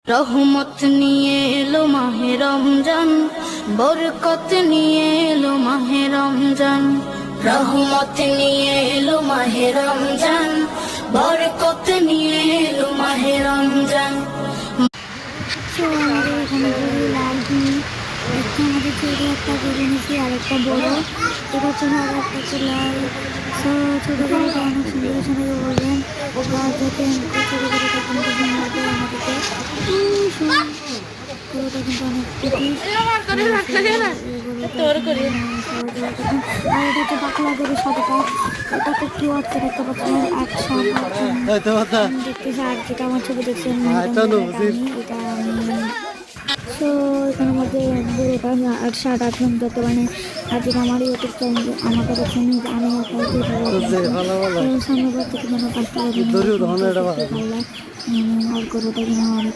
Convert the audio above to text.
রহমত নিয়ে এলো মাহে রমজান, বরকত নিয়ে এলো মাহে রমজান। রহমত নিয়ে এলো মাহে রমজান, বরকত নিয়ে এলো মাহে রমজান। আমাদের এখানে গরু লাল একটা আমাদের ছোটো একটা গরু নিয়েছি আর একটা বড়, এবার জন্য আর একটা হচ্ছে লাল। ছোটো গরুটা অনেক সুন্দর সুন্দর বলবেন, আর যাতে ছোটো গরুটা কিন্তু সুন্দর আমাদেরকে গরুটা কিন্তু অনেক আর এটা হচ্ছে বাকলা গরু সাদাটা, এটা খুব প্রিয় হচ্ছে দেখতে পাচ্ছেন। দেখতেছি আর যেটা আমার ছবি দেখছেন এটা তো এখানের মধ্যে গরুটা 7-8 ঘন্টা তো মানে আর যেটা আমার ইউটিউব চ্যানেল আমাকে দেখছেন আমি সামনে বার থেকে মানে 5 টাকা আর গরুটা কিনা অনেক